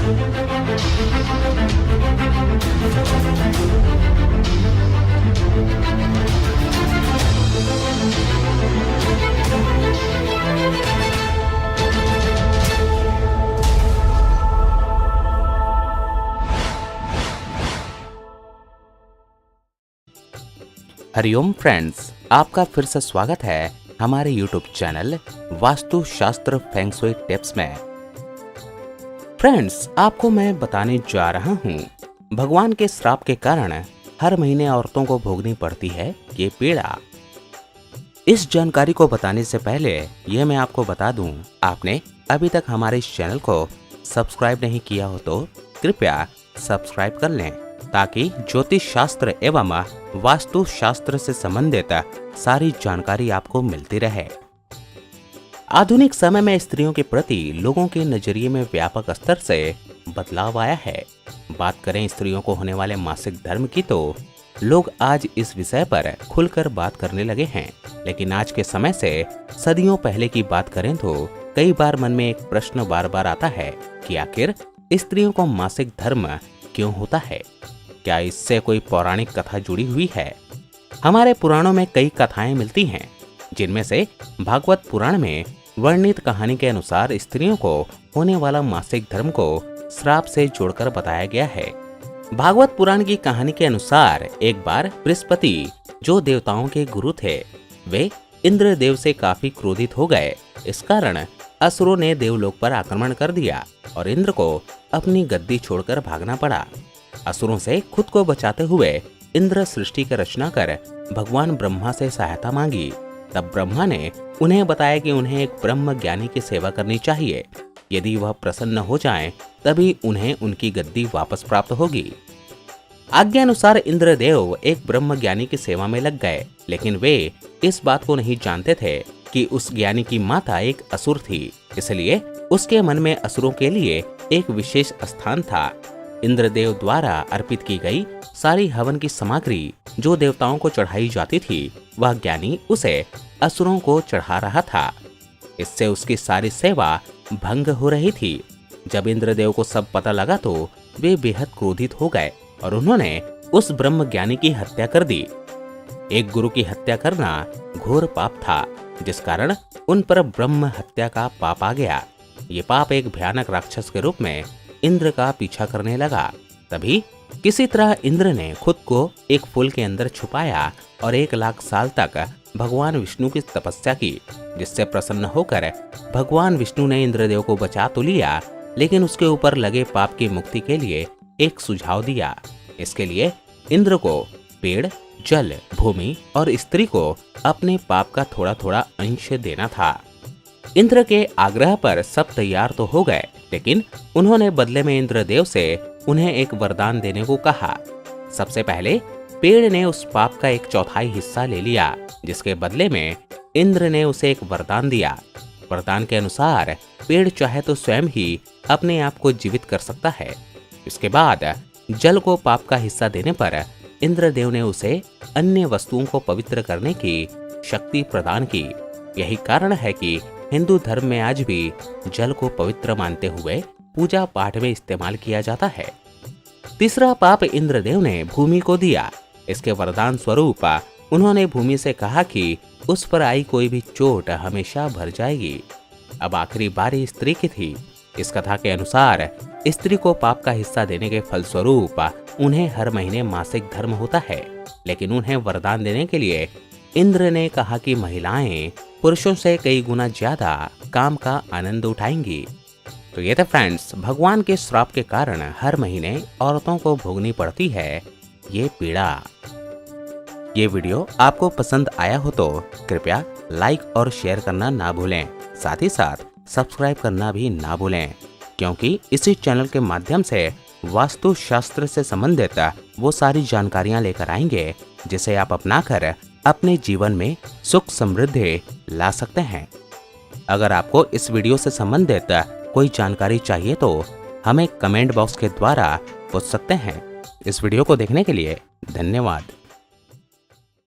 Hariom friends, आपका फिर से स्वागत है हमारे YouTube चैनल वास्तु शास्त्र फेंग शुई टिप्स में। फ्रेंड्स, आपको मैं बताने जा रहा हूँ, भगवान के श्राप के कारण हर महीने औरतों को भोगनी पड़ती है ये पीड़ा। इस जानकारी को बताने से पहले ये मैं आपको बता दूं, आपने अभी तक हमारे इस चैनल को सब्सक्राइब नहीं किया हो तो कृपया सब्सक्राइब कर लें, ताकि ज्योतिष शास्त्र एवं वास्तु शास्त्र से संबंधित सारी जानकारी आपको मिलती रहे। आधुनिक समय में स्त्रियों के प्रति लोगों के नजरिए में व्यापक स्तर से बदलाव आया है। बात करें स्त्रियों को होने वाले मासिक धर्म की, तो लोग आज इस विषय पर खुलकर बात करने लगे हैं। लेकिन आज के समय से सदियों पहले की बात करें तो कई बार मन में एक प्रश्न बार बार आता है कि आखिर स्त्रियों को मासिक धर्म क्यों होता है? क्या इससे कोई पौराणिक कथा जुड़ी हुई है? हमारे पुराणों में कई कथाएं मिलती हैं, जिनमें से भागवत पुराण में वर्णित कहानी के अनुसार स्त्रियों को होने वाला मासिक धर्म को श्राप से जोड़कर बताया गया है। भागवत पुराण की कहानी के अनुसार एक बार बृहस्पति, जो देवताओं के गुरु थे, वे इंद्रदेव से काफी क्रोधित हो गए। इस कारण असुरों ने देवलोक पर आक्रमण कर दिया और इंद्र को अपनी गद्दी छोड़कर भागना पड़ा। असुरों से खुद को बचाते हुए इंद्र सृष्टि की रचना कर भगवान ब्रह्मा से सहायता मांगी। तब ब्रह्मा ने उन्हें बताया कि उन्हें एक ब्रह्म ज्ञानी की सेवा करनी चाहिए। यदि वह प्रसन्न हो जाएं, तभी उन्हें उनकी गद्दी वापस प्राप्त होगी। आज्ञा अनुसार इंद्रदेव एक ब्रह्म ज्ञानी की सेवा में लग गए, लेकिन वे इस बात को नहीं जानते थे कि उस ज्ञानी की माता एक असुर थी। इसलिए उसके मन में असुरों के लिए एक विशेष स्थान था। इंद्रदेव द्वारा अर्पित की गई सारी हवन की सामग्री जो देवताओं को चढ़ाई जाती थी, वह ज्ञानी उसे असुरों को चढ़ा रहा था। इससे उसकी सारी सेवा भंग हो रही थी। जब इंद्रदेव को सब पता लगा तो वे बेहद क्रोधित हो गए और उन्होंने उस ब्रह्म ज्ञानी की हत्या कर दी। एक गुरु की हत्या करना घोर पाप था, जिस कारण उन पर ब्रह्म हत्या का पाप आ गया। ये पाप एक भयानक राक्षस के रूप में इंद्र का पीछा करने लगा। तभी किसी तरह इंद्र ने खुद को एक फूल के अंदर छुपाया और 1,00,000 साल तक भगवान विष्णु की तपस्या की, जिससे प्रसन्न होकर भगवान विष्णु ने इंद्रदेव को बचा तो लिया, लेकिन उसके ऊपर लगे पाप की मुक्ति के लिए एक सुझाव दिया। इसके लिए इंद्र को पेड़, जल, भूमि और स्त्री को अपने पाप का थोड़ा थोड़ा अंश देना था। इंद्र के आग्रह पर सब तैयार तो हो गए, लेकिन उन्होंने बदले में इंद्रदेव से उन्हें एक वरदान देने को कहा। सबसे पहले पेड़ ने उस पाप का 1/4 हिस्सा ले लिया, जिसके बदले में इंद्र ने उसे एक वरदान दिया। वरदान के अनुसार पेड़ चाहे तो स्वयं ही अपने आप को जीवित कर सकता है। इसके बाद जल को पाप का हिस्सा देने पर इंद्रदेव ने उसे अन्य वस्तुओं को पवित्र करने की शक्ति प्रदान की। यही कारण है कि हिंदू धर्म में आज भी जल को पवित्र मानते हुए पूजा पाठ में इस्तेमाल किया जाता है। तीसरा पाप इंद्रदेव ने भूमि को दिया। इसके वरदान स्वरूप उन्होंने भूमि से कहा कि उस पर आई कोई भी चोट हमेशा भर जाएगी। अब आखिरी बारी स्त्री की थी। इस कथा के अनुसार स्त्री को पाप का हिस्सा देने के फलस्वरूप उन्हें हर महीने मासिक धर्म होता है, लेकिन उन्हें वरदान देने के लिए इंद्र ने कहा कि महिलाएं पुरुषों से कई गुना ज्यादा काम का आनंद उठाएंगी। तो ये थे फ्रेंड्स, भगवान के श्राप के कारण हर महीने औरतों को भोगनी पड़ती है ये पीड़ा। ये वीडियो आपको पसंद आया हो तो कृपया लाइक और शेयर करना ना भूलें। साथ ही साथ सब्सक्राइब करना भी ना भूलें, क्योंकि इसी चैनल के माध्यम से वास्तु शास्त्र से संबंधित वो सारी जानकारियां लेकर आएंगे, जिसे आप अपनाकर अपने जीवन में सुख समृद्धि ला सकते हैं। अगर आपको इस वीडियो से संबंधित कोई जानकारी चाहिए तो हमें कमेंट बॉक्स के द्वारा पूछ सकते हैं। इस वीडियो को देखने के लिए धन्यवाद।